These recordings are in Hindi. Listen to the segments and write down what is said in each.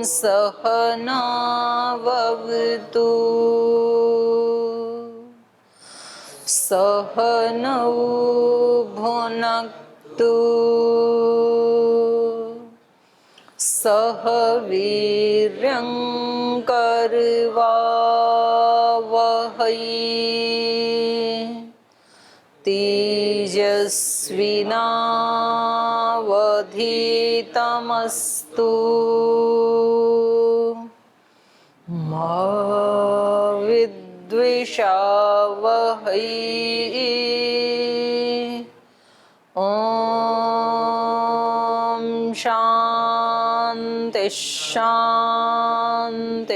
सहनाववतु सहनौ भुनक्तु सह वीर्यं करवावहै तेजस्विनावधीतमस्तु मा विद्विषावहै ॐ शान्ति शान्ति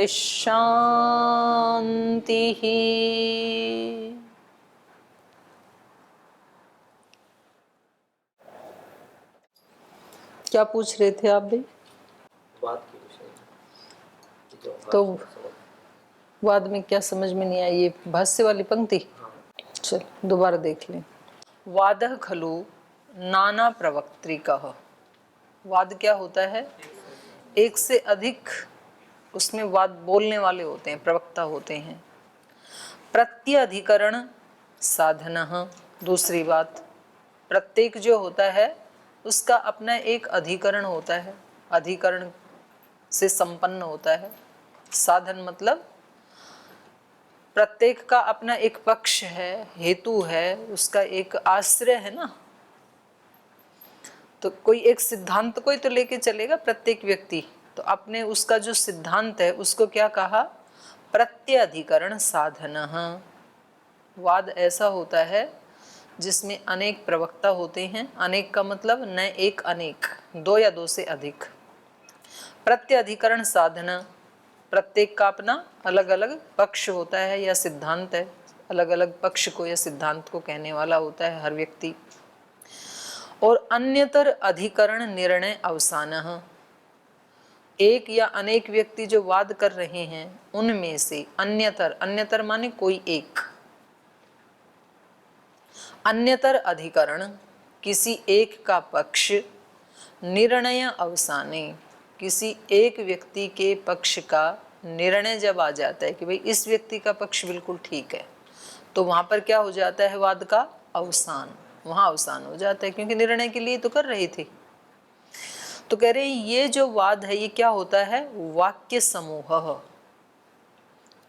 शान्तिः। क्या पूछ रहे थे आप भी? वाद के विषय में। तो वाद में क्या समझ में नहीं आई? ये भाष्य वाली पंक्ति। चल दोबारा देख लें। वादः खलु नाना प्रवक्त्रिकः। वाद क्या होता है? एक से अधिक उसमें वाद बोलने वाले होते हैं, प्रवक्ता होते हैं। प्रत्यधिकरण साधनः। दूसरी बात, प्रत्येक जो होता है उसका अपना एक अधिकरण होता है, अधिकरण से संपन्न होता है। साधन मतलब प्रत्येक का अपना एक पक्ष है, हेतु है, उसका एक आश्रय है ना। तो कोई एक सिद्धांत कोई तो लेके चलेगा प्रत्येक व्यक्ति, तो अपने उसका जो सिद्धांत है उसको क्या कहा? प्रत्यधिकरण साधनः। वाद ऐसा होता है जिसमें अनेक प्रवक्ता होते हैं। अनेक का मतलब न एक, अनेक, दो या दो से अधिक। प्रत्यधिकरण साधन, प्रत्येक का अपना अलग अलग पक्ष होता है या सिद्धांत है। अलग अलग पक्ष को या सिद्धांत को कहने वाला होता है हर व्यक्ति। और अन्यतर अधिकरण निर्णय अवसानः। एक या अनेक व्यक्ति जो वाद कर रहे हैं उनमें से अन्यतर, अन्यतर माने कोई एक, अन्यतर अधिकरण किसी एक का पक्ष, निर्णय अवसाने किसी एक व्यक्ति के पक्ष का निर्णय जब आ जाता है कि भाई इस व्यक्ति का पक्ष बिल्कुल ठीक है, तो वहां पर क्या हो जाता है? वाद का अवसान, वहां अवसान हो जाता है, क्योंकि निर्णय के लिए तो कर रही थी। तो कह रहे ये जो वाद है ये क्या होता है? वाक्य समूह,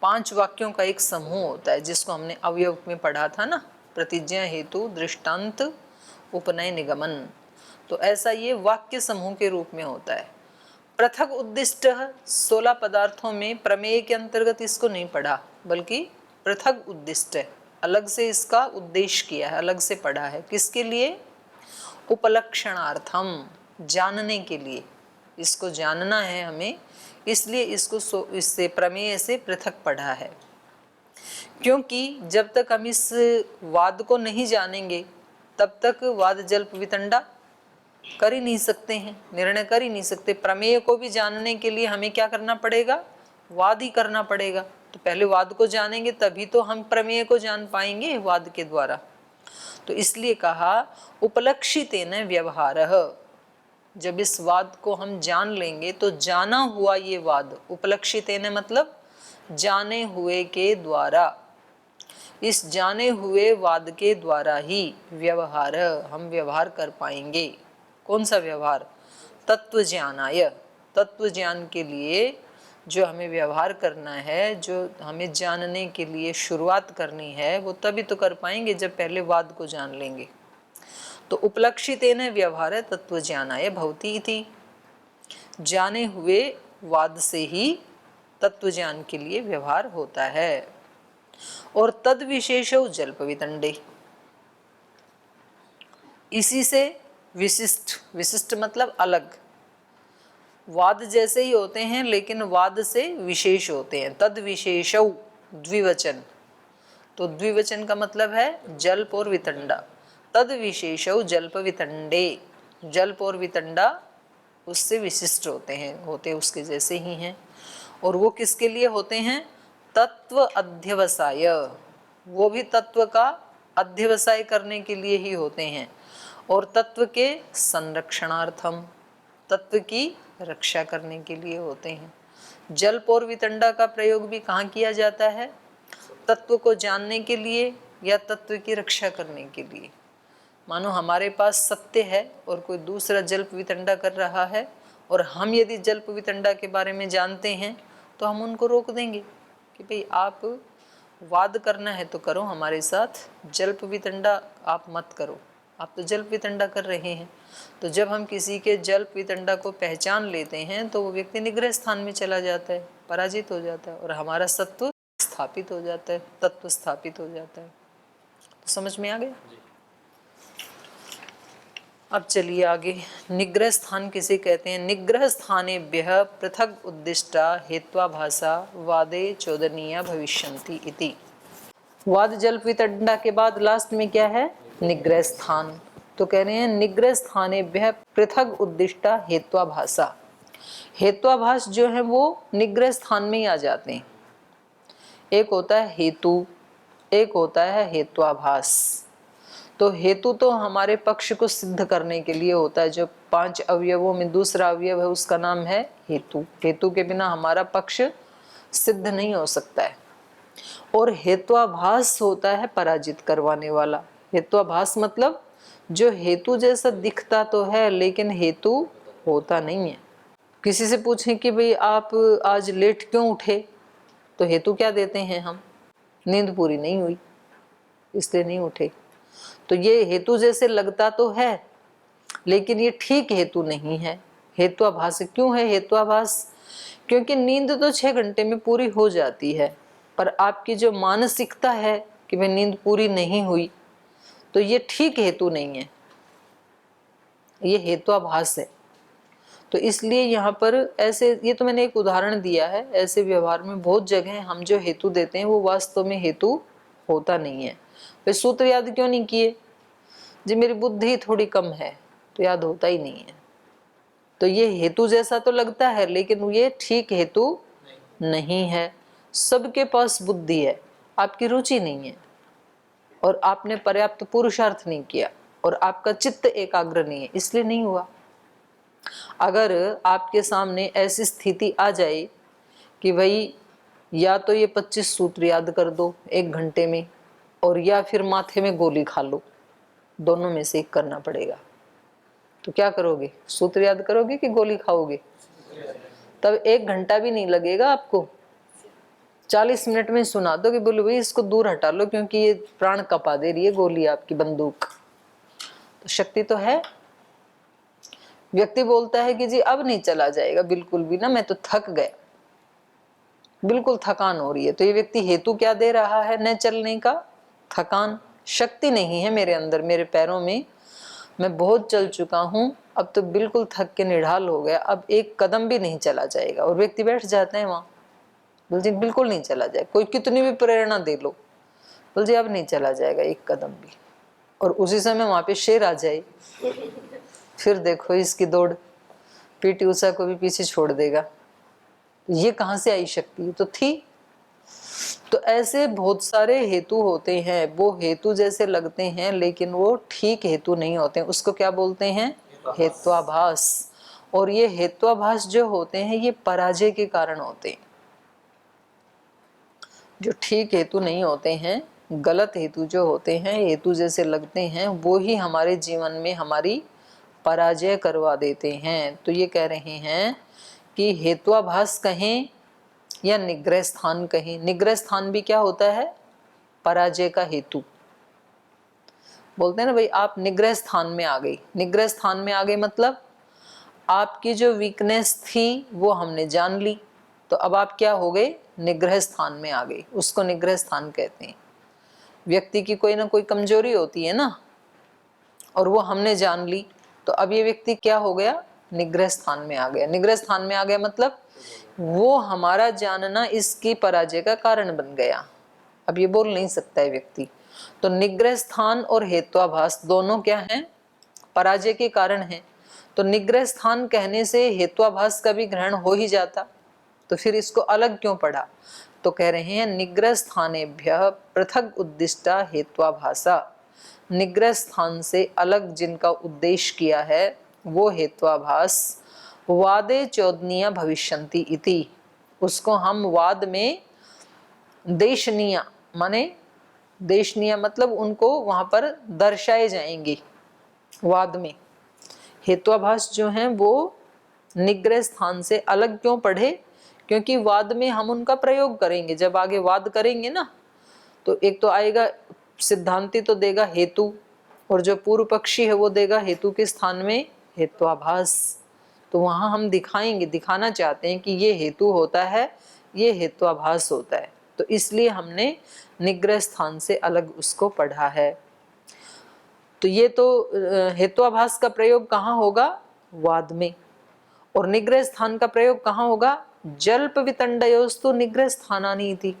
5 वाक्यों का एक समूह होता है, जिसको हमने अवयव में पढ़ा था ना, प्रतिज्ञा, हेतु, दृष्टांत, उपनय, निगमन। तो ऐसा ये वाक्य समूह के रूप में होता है। पृथक उद्दिष्ट 16 पदार्थों में प्रमेय के अंतर्गत इसको नहीं पढ़ा, बल्कि पृथक उद्दिष्ट है, अलग से इसका उद्देश्य किया है, अलग से पढ़ा है। किसके लिए? उपलक्षणार्थम, जानने के लिए। इसको जानना है हमें, इसलिए इसको इससे प्रमेय से पृथक पढ़ा है। क्योंकि जब तक हम इस वाद को नहीं जानेंगे तब तक वाद जल्प वितंडा कर ही नहीं सकते हैं, निर्णय कर ही नहीं सकते। प्रमेय को भी जानने के लिए हमें क्या करना पड़ेगा? वाद ही करना पड़ेगा। तो पहले वाद को जानेंगे तभी तो हम प्रमेय को जान पाएंगे वाद के द्वारा। तो इसलिए कहा उपलक्षितेन व्यवहारः। जब इस वाद को हम जान लेंगे तो जाना हुआ ये वाद, उपलक्षितेन मतलब जाने हुए के द्वारा, इस जाने हुए वाद के द्वारा ही व्यवहार, हम व्यवहार कर पाएंगे। कौन सा व्यवहार? तत्व ज्ञानाय, तत्व ज्ञान के लिए जो हमें व्यवहार करना है, जो हमें जानने के लिए शुरुआत करनी है, वो तभी तो कर पाएंगे जब पहले वाद को जान लेंगे। तो उपलक्षितेन व्यवहार तत्व ज्ञानाय भवति इति। जाने हुए वाद से ही तत्व ज्ञान के लिए व्यवहार होता है। और तद विशेषो जल्प वितंडे, इसी से विशिष्ट, विशिष्ट मतलब अलग, वाद जैसे ही होते हैं लेकिन वाद से विशेष होते हैं। तद विशेषौ द्विवचन, तो द्विवचन का मतलब है जल्प और वितंडा। तद विशेषौ जल्प वितंडे, जल्प और वितंडा उससे विशिष्ट होते हैं, होते उसके जैसे ही हैं। और वो किसके लिए होते हैं? तत्व अध्यवसाय, वो भी तत्व का अध्यवसाय करने के लिए ही होते हैं। और तत्व के संरक्षणार्थम, तत्व की रक्षा करने के लिए होते हैं। जल्प और वितंडा का प्रयोग भी कहाँ किया जाता है? तत्व को जानने के लिए या तत्व की रक्षा करने के लिए। मानो हमारे पास सत्य है और कोई दूसरा जल्प वितंडा कर रहा है, और हम यदि जल्प वितंडा के बारे में जानते हैं तो हम उनको रोक देंगे कि भाई आप वाद करना है तो करो हमारे साथ, जल्प वितंडा आप मत करो, आप तो जल्प वितंडा कर रहे हैं। तो जब हम किसी के जल्प वितंडा को पहचान लेते हैं तो वो व्यक्ति निग्रह स्थान में चला जाता है, पराजित हो जाता है, और हमारा सत्व स्थापित हो जाता है, तत्व स्थापित हो जाता है। तो समझ में आ गया? अब चलिए आगे। निग्रह स्थान किसे कहते हैं? निग्रह स्थानेभ्यः पृथक उद्दिष्टा हेत्वाभासा वादे चोदनीया भविष्यन्ति इति। वाद जल्प वितंडा के बाद लास्ट में क्या है? निग्रह स्थान। तो कह रहे हैं निग्रह स्थानेभ्यः पृथक उद्दिष्टा हेत्वाभासा। हेत्वाभास जो है वो निग्रह स्थान में ही आ जाते हैं। एक होता है हेतु, एक होता है हेत्वाभास। तो हेतु तो हमारे पक्ष को सिद्ध करने के लिए होता है, जो 5 अवयवों में दूसरा अवयव है उसका नाम है हेतु। हेतु के बिना हमारा पक्ष सिद्ध नहीं हो सकता है। और हेत्वाभास होता है पराजित करवाने वाला। हेत्वाभास मतलब जो हेतु जैसा दिखता तो है लेकिन हेतु होता नहीं है। किसी से पूछें कि भाई आप आज लेट क्यों उठे, तो हेतु क्या देते हैं हम? नींद पूरी नहीं हुई इसलिए नहीं उठे। तो ये हेतु जैसे लगता तो है लेकिन ये ठीक हेतु नहीं है। हेत्वाभास क्यों है हेत्वाभास? क्योंकि नींद तो 6 घंटे में पूरी हो जाती है, पर आपकी जो मानसिकता है कि भाई नींद पूरी नहीं हुई, तो ये ठीक हेतु नहीं है, ये हेत्वाभास है। तो इसलिए यहाँ पर ऐसे, ये तो मैंने एक उदाहरण दिया है, ऐसे व्यवहार में बहुत जगह हम जो हेतु देते हैं वो वास्तव में हेतु होता नहीं है। वे सूत्र याद क्यों नहीं किए? जी मेरी बुद्धि थोड़ी कम है, तो याद होता ही नहीं है। तो ये हेतु जैसा तो लगता है लेकिन ये ठीक हेतु नहीं है। सबके पास बुद्धि है, आपकी रुचि नहीं है, और आपने पर्याप्त पुरुषार्थ नहीं किया, और आपका चित्त एकाग्र नहीं है, इसलिए नहीं हुआ। अगर आपके सामने ऐसी स्थिति आ जाए कि भाई या तो ये 25 सूत्र याद कर दो 1 घंटे में, और या फिर माथे में गोली खा लो, दोनों में से एक करना पड़ेगा, तो क्या करोगे? सूत्र याद करोगे कि गोली खाओगे? तब 1 घंटा भी नहीं लगेगा आपको, 40 मिनट में सुना दो कि बोलो भाई इसको दूर हटा लो क्योंकि ये प्राण कपा दे रही है गोली आपकी बंदूक। तो शक्ति तो है। व्यक्ति बोलता है कि जी अब नहीं चला जाएगा बिल्कुल भी ना, मैं तो थक गया, बिल्कुल थकान हो रही है। तो ये व्यक्ति हेतु क्या दे रहा है न चलने का? थकान। शक्ति नहीं है मेरे अंदर, मेरे पैरों में, मैं बहुत चल चुका हूं, अब तो बिल्कुल थक के निढाल हो गया, अब 1 कदम भी नहीं चला जाएगा। और व्यक्ति बैठ जाते हैं वहां, बोल जी बिल्कुल नहीं चला जाएगा, कोई कितनी भी प्रेरणा दे लो, बोल जी अब नहीं चला जाएगा 1 कदम भी। और उसी समय वहां पे शेर आ जाए, फिर देखो इसकी दौड़, पीटी उषा को भी पीछे छोड़ देगा। ये कहां से आई शक्ति? तो थी। तो ऐसे बहुत सारे हेतु होते हैं, वो हेतु जैसे लगते हैं लेकिन वो ठीक हेतु नहीं होते हैं। उसको क्या बोलते हैं? हेत्वाभास। और ये हेत्वाभास जो होते हैं ये पराजय के कारण होते हैं। जो ठीक हेतु नहीं होते हैं, गलत हेतु जो होते हैं, हेतु जैसे लगते हैं, वो ही हमारे जीवन में हमारी पराजय करवा देते हैं। तो ये कह रहे हैं कि हेत्वाभास कहें या निग्रह स्थान कहें, निग्रह स्थान भी क्या होता है? पराजय का हेतु। बोलते हैं ना भाई आप निग्रह स्थान में आ गई। निग्रह स्थान में आ गई मतलब आपकी जो वीकनेस थी वो हमने जान ली, तो अब आप क्या हो गए? निग्रह स्थान में आ गई। उसको निग्रह स्थान कहते हैं। व्यक्ति की कोई ना कोई कमजोरी होती है ना, और वो हमने जान ली, तो अब ये व्यक्ति क्या हो गया? निग्रह स्थान में आ गया। निग्रह स्थान में आ गया मतलब वो हमारा जानना इसकी पराजय का कारण बन गया। अब ये बोल नहीं सकता है व्यक्ति। तो निग्रह स्थान और हेत्वाभास दोनों क्या हैं? पराजय के कारण हैं। तो निग्रह स्थान कहने से हेत्वाभास का भी ग्रहण हो ही जाता, तो फिर इसको अलग क्यों पढ़ा? तो कह रहे हैं निग्रह स्थानेभ्यः पृथक उद्दिष्टा हेत्वाभासा। निग्रह स्थान से अलग जिनका उद्देश्य किया है वो हेत्वाभास वादे चोदनीय भविष्यन्ति इति, उसको हम वाद में देशनीय माने देशनीय मतलब उनको वहां पर दर्शाए जाएंगे। वाद में हेत्वाभास जो हैं वो निग्रह स्थान से अलग क्यों पढ़े, क्योंकि वाद में हम उनका प्रयोग करेंगे। जब आगे वाद करेंगे ना तो एक तो आएगा सिद्धांती तो देगा हेतु, और जो पूर्व पक्षी है वो देगा हेतु के स्थान में हेत्वाभास। तो वहां हम दिखाएंगे, दिखाना चाहते हैं कि ये हेतु होता है, ये हेत्वाभास होता है, तो इसलिए हमने निग्रह स्थान से अलग उसको पढ़ा है। तो ये तो हेत्वाभास का प्रयोग कहाँ होगा, वाद में। और निग्रह स्थान का प्रयोग कहाँ होगा, जल्प वितंडयोस्तु निग्रह स्थानानि इति।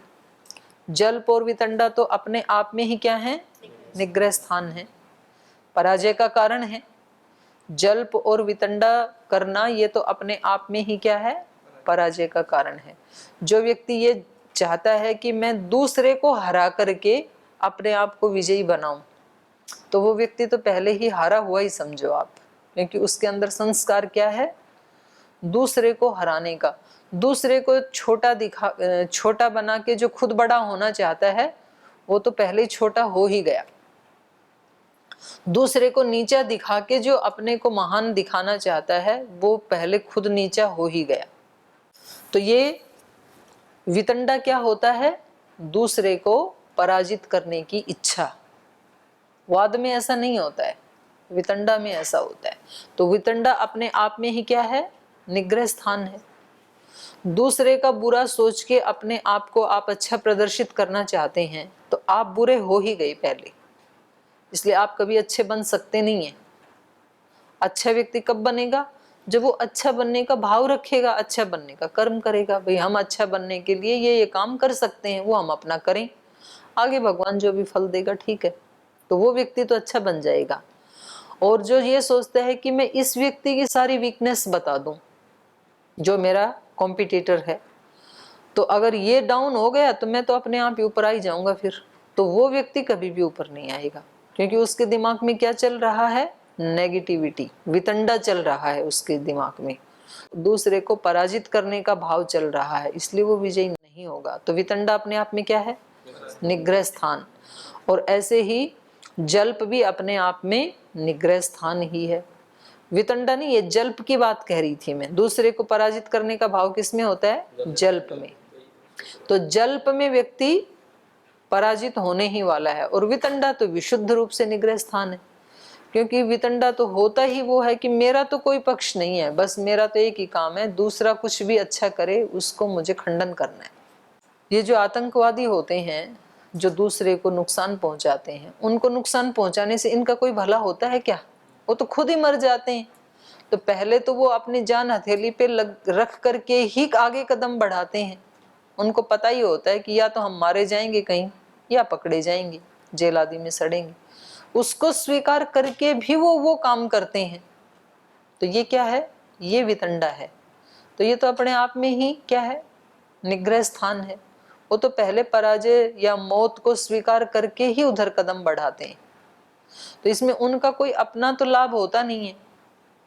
जल्प और वितंडा तो अपने आप में ही क्या है, निग्रह स्थान है, पराजय का कारण है। जल्प और वितंडा करना ये तो अपने आप में ही क्या है, पराजय का कारण है। जो व्यक्ति ये चाहता है कि मैं दूसरे को हरा करके अपने आप को विजयी बनाऊं, तो वो व्यक्ति तो पहले ही हारा हुआ ही समझो आप, क्योंकि उसके अंदर संस्कार क्या है, दूसरे को हराने का। दूसरे को छोटा बना के जो खुद बड़ा होना चाहता है वो तो पहले ही छोटा हो ही गया। दूसरे को नीचा दिखा के जो अपने को महान दिखाना चाहता है वो पहले खुद नीचा हो ही गया। तो ये वितंडा क्या होता है, दूसरे को पराजित करने की इच्छा। वाद में ऐसा नहीं होता है, वितंडा में ऐसा होता है। तो वितंडा अपने आप में ही क्या है, निग्रह स्थान है। दूसरे का बुरा सोच के अपने आप को आप अच्छा प्रदर्शित करना चाहते हैं तो आप बुरे हो ही गए पहले, इसलिए आप कभी अच्छे बन सकते नहीं हैं। अच्छा व्यक्ति कब बनेगा, जब वो अच्छा बनने का भाव रखेगा, अच्छा बनने का कर्म करेगा। भाई हम अच्छा बनने के लिए ये काम कर सकते हैं, वो हम अपना करें, आगे भगवान जो भी फल देगा ठीक है, तो वो व्यक्ति तो अच्छा बन जाएगा। और जो ये सोचता है कि मैं इस व्यक्ति की सारी वीकनेस बता दूं, जो मेरा कॉम्पिटिटर है, तो अगर ये डाउन हो गया तो मैं तो अपने आप ही ऊपर आ ही जाऊंगा फिर, तो वो व्यक्ति कभी भी ऊपर नहीं आएगा, क्योंकि उसके दिमाग में क्या चल रहा है, नेगेटिविटी, वितंडा चल रहा है उसके दिमाग में, दूसरे को पराजित करने का भाव चल रहा है, इसलिए वो विजयी नहीं होगा। तो वितंडा अपने आप में क्या है, निग्रह स्थान। और ऐसे ही जल्प भी अपने आप में निग्रह स्थान ही है। वितंडा नहीं, ये जल्प की बात कह रही थी मैं। दूसरे को पराजित करने का भाव किसमें होता है, जल्प में। तो जल्प में व्यक्ति पराजित होने ही वाला है, और वितंडा तो विशुद्ध रूप से निग्रह स्थान है, क्योंकि वितंडा तो होता ही वो है कि मेरा तो कोई पक्ष नहीं है, बस मेरा तो एक ही काम है, दूसरा कुछ भी अच्छा करे उसको मुझे खंडन करना है। ये जो आतंकवादी होते हैं, जो दूसरे को नुकसान पहुंचाते हैं, उनको नुकसान पहुंचाने से इनका कोई भला होता है क्या, वो तो खुद ही मर जाते हैं। तो पहले तो वो अपनी जान हथेली पे रख करके ही आगे कदम बढ़ाते हैं। उनको पता ही होता है कि या तो हम मारे जाएंगे कहीं, या पकड़े जाएंगे, जेल आदि में सड़ेंगे, उसको स्वीकार करके भी वो काम करते हैं। तो ये क्या है, ये वितंडा है। तो ये तो अपने आप में ही क्या है, निग्रह स्थान है। वो तो पहले पराजय या मौत को स्वीकार करके ही उधर कदम बढ़ाते हैं। तो इसमें उनका कोई अपना तो लाभ होता नहीं है,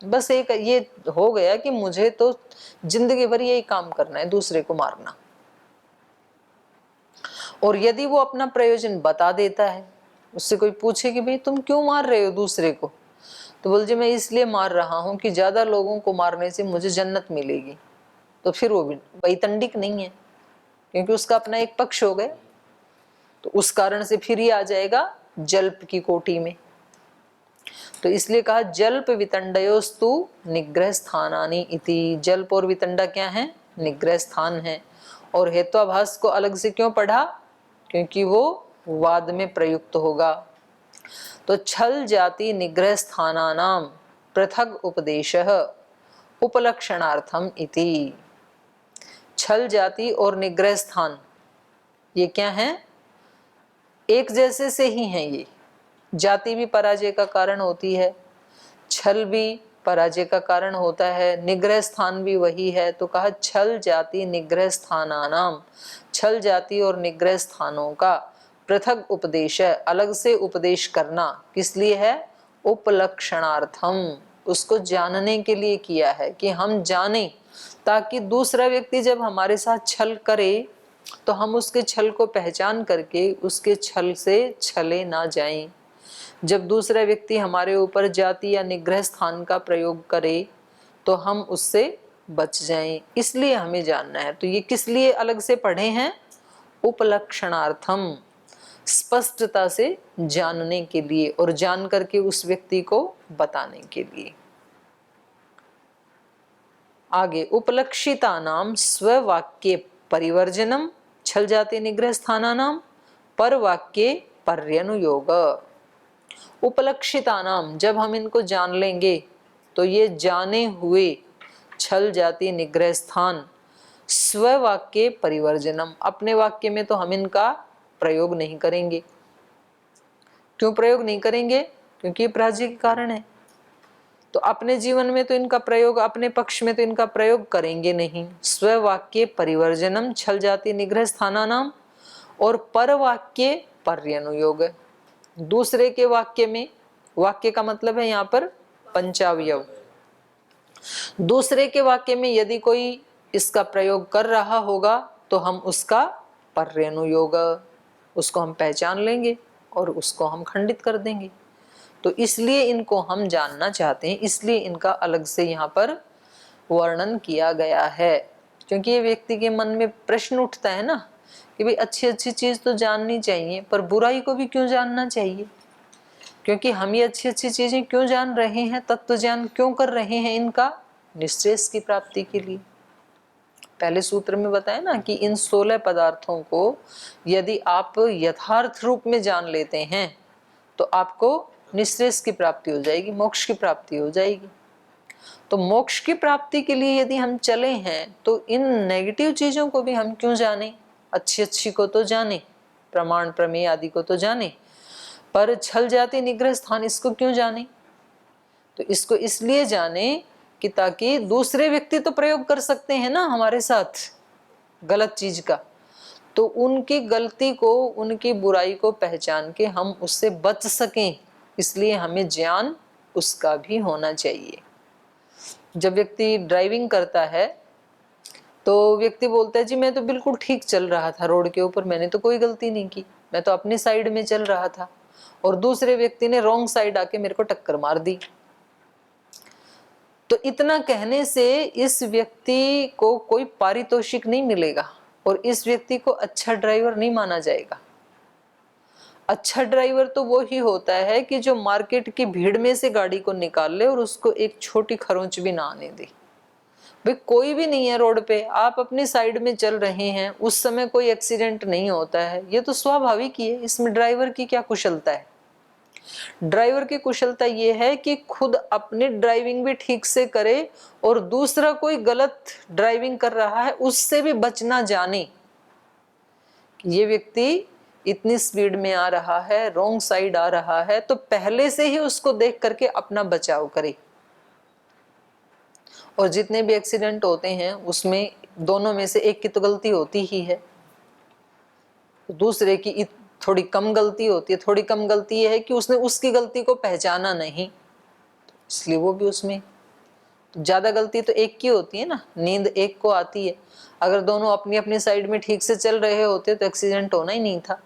बस एक ये हो गया कि मुझे तो जिंदगी भर यही काम करना है, दूसरे को मारना। और यदि वो अपना प्रयोजन बता देता है, उससे कोई पूछे कि भाई तुम क्यों मार रहे हो दूसरे को, तो बोल जी मैं इसलिए मार रहा हूं कि ज्यादा लोगों को मारने से मुझे जन्नत मिलेगी, तो फिर वो भी वैतंडिक नहीं है, क्योंकि उसका अपना एक पक्ष हो गया। तो उस कारण से फिर ही आ जाएगा जल्प की कोटि में। तो इसलिए कहा जल्प वितंडयोस्तु निग्रह स्थानानि इति। जल्प और वितंडा क्या है, निग्रह स्थान है। और हेत्वाभास को अलग से क्यों पढ़ा, क्योंकि वो वाद में प्रयुक्त होगा। तो छल जाति निग्रह स्थानानाम पृथक उपदेशः उपलक्षणार्थम इति। छल जाति और निग्रह स्थान ये क्या है, एक जैसे से ही हैं। ये जाति भी पराजय का कारण होती है, छल भी पराजय का कारण होता है, निग्रह स्थान भी वही है। तो कहा छल जाति निग्रह स्थानानाम, छल जाति और निग्रह स्थानों का पृथक उपदेश है, अलग से उपदेश करना किस लिए है, उपलक्षणार्थम, उसको जानने के लिए किया है, कि हम जानें, ताकि दूसरा व्यक्ति जब हमारे साथ छल करे तो हम उसके छल को पहचान करके उसके छल से छले ना जाएं। जब दूसरा व्यक्ति हमारे ऊपर जाति या निग्रह स्थान का प्रयोग करे तो हम उससे बच जाएं। इसलिए हमें जानना है। तो ये किस लिए अलग से पढ़े हैं? उपलक्षणार्थम, स्पष्टता से जानने के लिए और जान करके उस व्यक्ति को बताने के लिए। आगे, उपलक्षितानाम स्ववाक्ये परिवर्जनम छल जाति निग्रह स्थानानाम परवाक्ये पर्यनुयोग। उपलक्षितानाम, जब हम इनको जान लेंगे तो ये जाने हुए छल जाति निग्रह स्थान स्ववाक्ये परिवर्जनम, अपने वाक्य में तो हम इनका प्रयोग नहीं करेंगे। क्यों प्रयोग नहीं करेंगे? क्योंकि ये पराजय के कारण है। तो अपने जीवन में तो इनका प्रयोग, अपने पक्ष में तो इनका प्रयोग करेंगे नहीं। स्ववाक्ये परिवर्जनम छल जाति निग्रह स्थानानाम, और परवाक्ये पर्यनुयोग, दूसरे के वाक्य में, वाक्य का मतलब है यहाँ पर पंचावयव, दूसरे के वाक्य में यदि कोई इसका प्रयोग कर रहा होगा तो हम उसका पर्यनुयोग, उसको हम पहचान लेंगे और उसको हम खंडित कर देंगे। तो इसलिए इनको हम जानना चाहते हैं, इसलिए इनका अलग से यहाँ पर वर्णन किया गया है। क्योंकि ये व्यक्ति के मन में प्रश्न उठता है ना कि भाई अच्छी अच्छी चीज तो जाननी चाहिए, पर बुराई को भी क्यों जानना चाहिए? क्योंकि हम ये अच्छी अच्छी चीजें क्यों जान रहे हैं, तत्व ज्ञान क्यों कर रहे हैं? इनका निश्रेष की प्राप्ति के लिए। पहले सूत्र में बताया ना कि इन 16 पदार्थों को यदि आप यथार्थ रूप में जान लेते हैं तो आपको निश्रेष की प्राप्ति हो जाएगी, मोक्ष की प्राप्ति हो जाएगी। तो मोक्ष की प्राप्ति के लिए यदि हम चले हैं तो इन नेगेटिव चीजों को भी हम क्यों जाने? अच्छी अच्छी को तो जाने, प्रमाण प्रमेय आदि को तो जाने, पर छल जाति निग्रह स्थान इसको क्यों जाने? तो इसको इसलिए जाने कि ताकि दूसरे व्यक्ति तो प्रयोग कर सकते हैं ना हमारे साथ गलत चीज का, तो उनकी गलती को, उनकी बुराई को पहचान के हम उससे बच सकें, इसलिए हमें ज्ञान उसका भी होना चाहिए। जब व्यक्ति ड्राइविंग करता है तो व्यक्ति बोलता है जी मैं तो बिल्कुल ठीक चल रहा था रोड के ऊपर, मैंने तो कोई गलती नहीं की, मैं तो अपनी साइड में चल रहा था और दूसरे व्यक्ति ने रॉन्ग साइड आके मेरे को टक्कर मार दी। तो इतना कहने से इस व्यक्ति को कोई पारितोषिक नहीं मिलेगा और इस व्यक्ति को अच्छा ड्राइवर नहीं माना जाएगा। अच्छा ड्राइवर तो वो ही होता है कि जो मार्केट की भीड़ में से गाड़ी को निकाल ले और उसको एक छोटी खरोंच भी ना आने दे। भाई कोई भी नहीं है रोड पे, आप अपनी साइड में चल रहे हैं, उस समय कोई एक्सीडेंट नहीं होता है, ये तो स्वाभाविक ही है। इसमें ड्राइवर की क्या कुशलता है? ड्राइवर की कुशलता ये है कि खुद अपनी ड्राइविंग भी ठीक से करे और दूसरा कोई गलत ड्राइविंग कर रहा है उससे भी बचना जाने। ये व्यक्ति इतनी स्पीड में आ रहा है, रॉन्ग साइड आ रहा है, तो पहले से ही उसको देख करके अपना बचाव करे। और जितने भी एक्सीडेंट होते हैं उसमें दोनों में से एक की तो गलती होती ही है, दूसरे की थोड़ी कम गलती होती है। थोड़ी कम गलती ये है कि उसने उसकी गलती को पहचाना नहीं, इसलिए वो भी उसमें। ज्यादा गलती तो एक की होती है ना, नींद एक को आती है। अगर दोनों अपनी अपनी साइड में ठीक से चल रहे होते तो एक्सीडेंट होना ही नहीं था।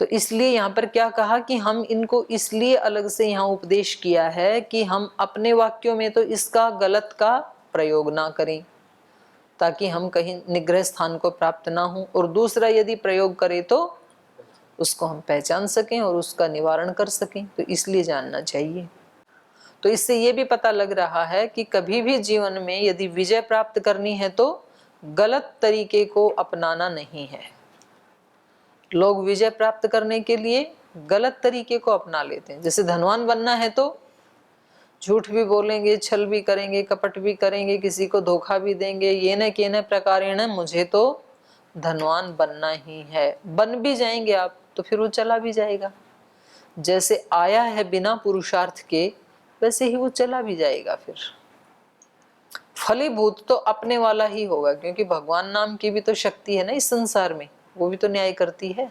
तो इसलिए यहाँ पर क्या कहा कि हम इनको इसलिए अलग से यहाँ उपदेश किया है कि हम अपने वाक्यों में तो इसका गलत का प्रयोग ना करें, ताकि हम कहीं निग्रह स्थान को प्राप्त ना हो, और दूसरा यदि प्रयोग करे तो उसको हम पहचान सकें और उसका निवारण कर सकें। तो इसलिए जानना चाहिए। तो इससे ये भी पता लग रहा है कि कभी भी जीवन में यदि विजय प्राप्त करनी है तो गलत तरीके को अपनाना नहीं है। लोग विजय प्राप्त करने के लिए गलत तरीके को अपना लेते हैं। जैसे धनवान बनना है तो झूठ भी बोलेंगे, छल भी करेंगे, कपट भी करेंगे, किसी को धोखा भी देंगे, ये न के न प्रकारेण मुझे तो धनवान बनना ही है। बन भी जाएंगे आप तो फिर वो चला भी जाएगा। जैसे आया है बिना पुरुषार्थ के, वैसे ही वो चला भी जाएगा। फिर फलीभूत तो अपने वाला ही होगा, क्योंकि भगवान नाम की भी तो शक्ति है ना इस संसार में, वो भी तो न्याय करती है।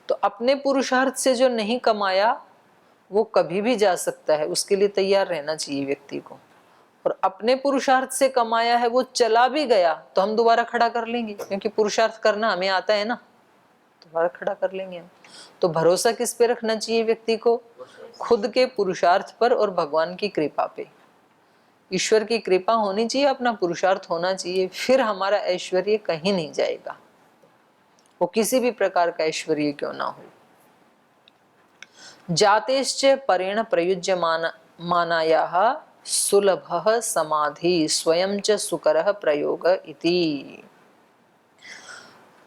तो अपने पुरुषार्थ से जो नहीं कमाया वो कभी भी जा सकता है, उसके लिए तैयार रहना चाहिए व्यक्ति को। और अपने पुरुषार्थ से कमाया है, वो चला भी गया तो हम दोबारा खड़ा कर लेंगे, क्योंकि पुरुषार्थ करना हमें आता है ना, दोबारा खड़ा कर लेंगे हम। तो भरोसा किस पे रखना चाहिए व्यक्ति को? खुद के पुरुषार्थ पर और भगवान की कृपा पे। ईश्वर की कृपा होनी चाहिए, अपना पुरुषार्थ होना चाहिए, फिर हमारा ऐश्वर्य कहीं नहीं जाएगा, वो किसी भी प्रकार का ऐश्वर्य क्यों ना हो। जातेश्च परेण प्रयुज्यमानायाः सुलभः समाधि स्वयं च सुकरः प्रयोग इति।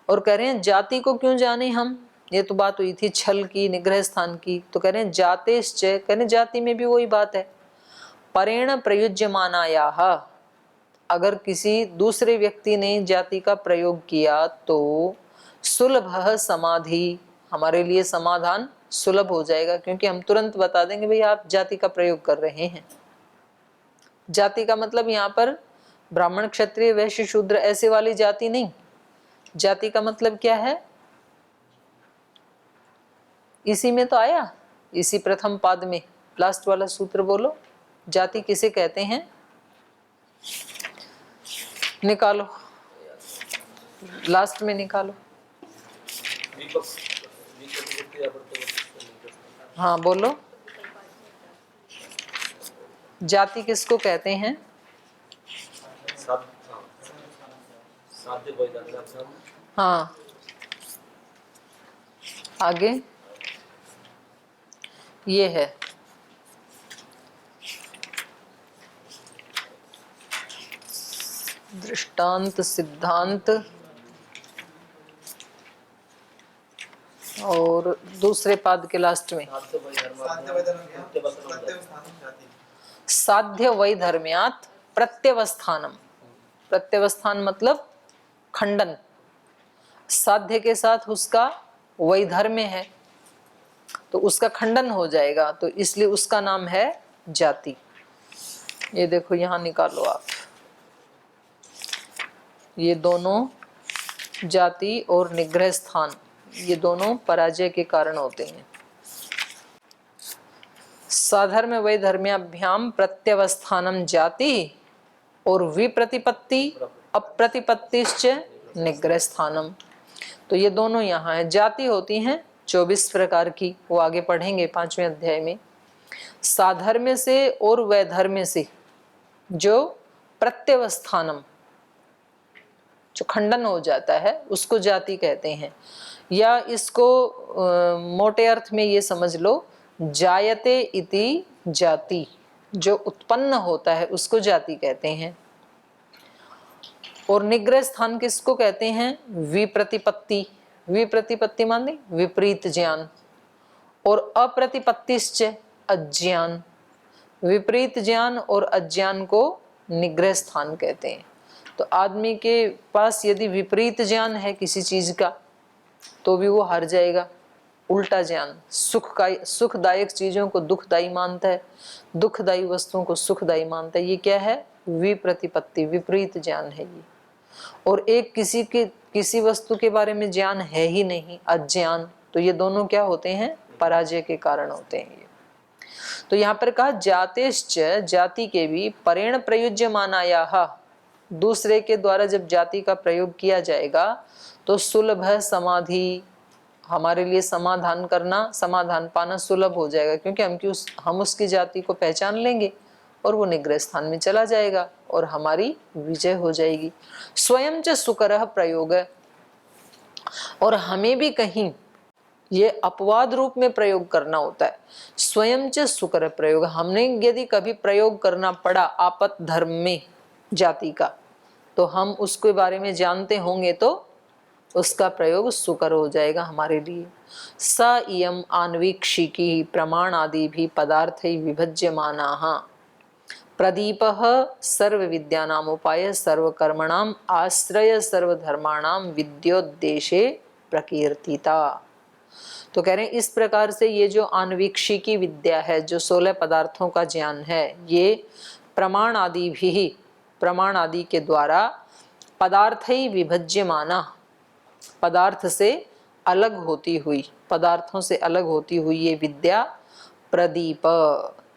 और कह रहे हैं जाति को क्यों जाने हम, ये तो बात हुई थी छल की, निग्रह स्थान की। तो कह रहे हैं जातेश्च, कह रहे जाति में भी वही बात है। परेण प्रयुज्यमानायाः, अगर किसी दूसरे व्यक्ति ने जाति का प्रयोग किया तो सुलभः समाधि, हमारे लिए समाधान सुलभ हो जाएगा, क्योंकि हम तुरंत बता देंगे भाई आप जाति का प्रयोग कर रहे हैं। जाति का मतलब यहाँ पर ब्राह्मण क्षत्रिय वैश्य शूद्र ऐसे वाली जाति नहीं। जाति का मतलब क्या है, इसी में तो आया, इसी प्रथम पाद में लास्ट वाला सूत्र बोलो, जाति किसे कहते हैं, निकालो, लास्ट में निकालो। हाँ बोलो, जाति किसको कहते हैं? हाँ आगे ये है दृष्टांत, सिद्धांत, और दूसरे पाद के लास्ट में साध्य वैधर्म्यात् प्रत्यवस्थानम। प्रत्यवस्थान मतलब खंडन, साध्य के साथ उसका वैधर्म्य है तो उसका खंडन हो जाएगा, तो इसलिए उसका नाम है जाति। ये देखो यहां निकालो आप, ये दोनों जाति और निग्रह स्थान, ये दोनों पराजय के कारण होते हैं। साधर्म वैधर्म्याभ्याम प्रत्यवस्थानम जाति और विप्रतिपत्ति अप्रतिपत्तिश्च निग्रह स्थानम। तो ये दोनों यहाँ है। जाति होती हैं 24 प्रकार की, वो आगे पढ़ेंगे 5वें अध्याय में। साधर्म्य से और वैधर्म्य से जो प्रत्यवस्थानम, जो खंडन हो जाता है, उसको जाति कहते हैं। या इसको मोटे अर्थ में ये समझ लो, जायते इति जाति, जो उत्पन्न होता है उसको जाति कहते हैं। और निग्रह स्थान किसको कहते हैं? विप्रतिपत्ति। विप्रतिपत्ति माने विपरीत ज्ञान, और अप्रतिपत्तिश्च अज्ञान। विपरीत ज्ञान और अज्ञान को निग्रह स्थान कहते हैं। तो आदमी के पास यदि विपरीत ज्ञान है किसी चीज का तो भी वो हार जाएगा। उल्टा ज्ञान, सुखदायक चीजों को दुखदायी मानता है, दुखदायी वस्तुओं को सुखदायी मानता है। ये क्या है? विप्रतिपत्ति, विपरीत ज्ञान है ये। और एक किसी वस्तु के बारे में ज्ञान है ही नहीं, अज्ञान, तो ये दोनों क्या होते हैं? पराजय के कारण होते हैं ये। तो यहाँ पर कहा जातेश्च, जाति के भी, परेण प्रयुज्यमानायाः, दूसरे के द्वारा जब जाति का प्रयोग किया जाएगा तो सुलभ है समाधि, हमारे लिए समाधान करना, समाधान पाना सुलभ हो जाएगा, क्योंकि हम उसकी जाति को पहचान लेंगे और वो निग्रह स्थान में चला जाएगा और हमारी विजय हो जाएगी। स्वयं च सुकरः प्रयोग, और हमें भी कहीं ये अपवाद रूप में प्रयोग करना होता है। स्वयं च सुकर प्रयोग, हमने यदि कभी प्रयोग करना पड़ा आपत धर्म में जाति का, तो हम उसके बारे में जानते होंगे तो उसका प्रयोग सुकर हो जाएगा हमारे लिए। स इयम आन्वीक्षिकी प्रमाण आदि भी पदार्थ विभज्यमानाः प्रदीपः सर्व विद्यानाम उपाय सर्वकर्मणाम आश्रय सर्वधर्माणाम विद्योद्देशे प्रकीर्तिता। तो कह रहे हैं इस प्रकार से ये जो आन्वीक्षिकी विद्या है, जो 16 पदार्थों का ज्ञान है, ये प्रमाण आदि भी, प्रमाण आदि के द्वारा पदार्थ ही विभज्यमाना, पदार्थ से अलग होती हुई, पदार्थों से अलग होती हुई ये विद्या प्रदीप,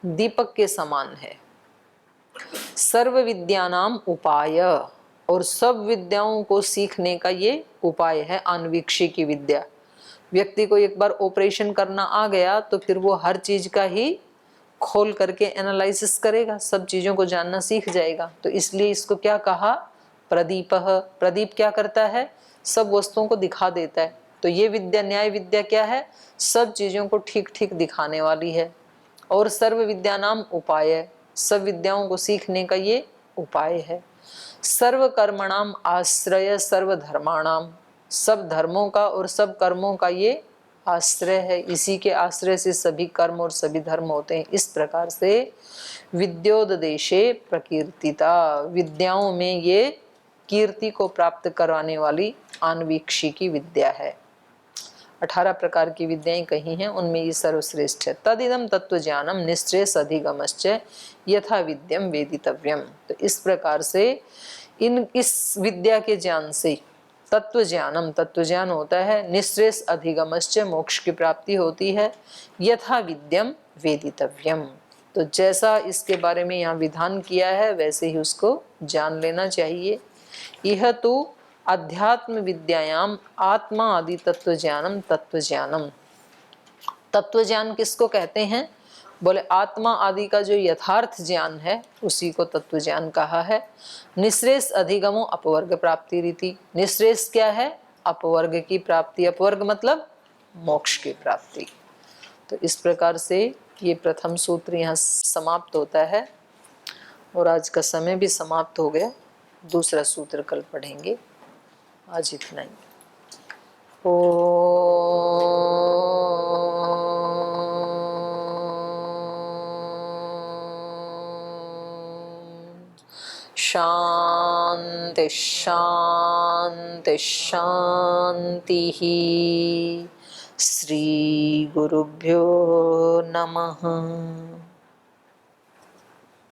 दीपक के समान है। सर्व विद्यानाम उपाय, और सब विद्याओं को सीखने का ये उपाय है आन्वीक्षिकी विद्या। व्यक्ति को एक बार ऑपरेशन करना आ गया तो फिर वो हर चीज का ही खोल करके एनालिसिस करेगा, सब चीजों को जानना सीख जाएगा। तो इसलिए इसको क्या कहा, प्रदीप। प्रदीप क्या करता है, सब वस्तुओं को दिखा देता है। तो ये विद्या, न्याय विद्या क्या है, सब चीजों को ठीक ठीक दिखाने वाली है। और सर्व विद्या नाम उपाय, सब विद्याओं को सीखने का ये उपाय है। सर्व कर्मणाम आश्रय सर्व धर्माणाम, सब धर्मों का और सब कर्मों का ये आश्रय है। इसी के आश्रय से सभी कर्म और सभी धर्म होते हैं। इस प्रकार से विद्योददेशे प्रकीर्तिता, विद्याओं में ये कीर्ति को प्राप्त कराने वाली आन्वीक्षिकी विद्या है। 18 प्रकार की विद्याएं कही हैं, उनमें ये सर्वश्रेष्ठ है। तदिदम तत्व ज्ञानम निश्रेष अधिगमश्च यथा विद्यम वेदितव्यम। तो इस प्रकार से इस विद्या के ज्ञान से तत्व ज्ञानम, तत्व ज्ञान होता है, निश्रेष अधिगमश्च मोक्ष की प्राप्ति होती है, यथा विद्यम वेदितव्यम। तो जैसा इसके बारे में यहाँ विधान किया है वैसे ही उसको जान लेना चाहिए। यह तो अध्यात्म विद्यायाम आत्मा आदि तत्व ज्ञानम तत्व ज्ञानम। तत्व ज्ञान किसको कहते हैं, बोले आत्मा आदि का जो यथार्थ ज्ञान है उसी को तत्व ज्ञान कहा है। निश्रेष अधिगमो अपवर्ग प्राप्ति रीति, निश्रेष क्या है, अपवर्ग की प्राप्ति, अपवर्ग मतलब मोक्ष की प्राप्ति। तो इस प्रकार से ये प्रथम सूत्र यहाँ समाप्त होता है और आज का समय भी समाप्त हो गया। दूसरा सूत्र कल पढ़ेंगे। आज इतना ही। शांति शांति शांति। श्री गुरुभ्यो नमः।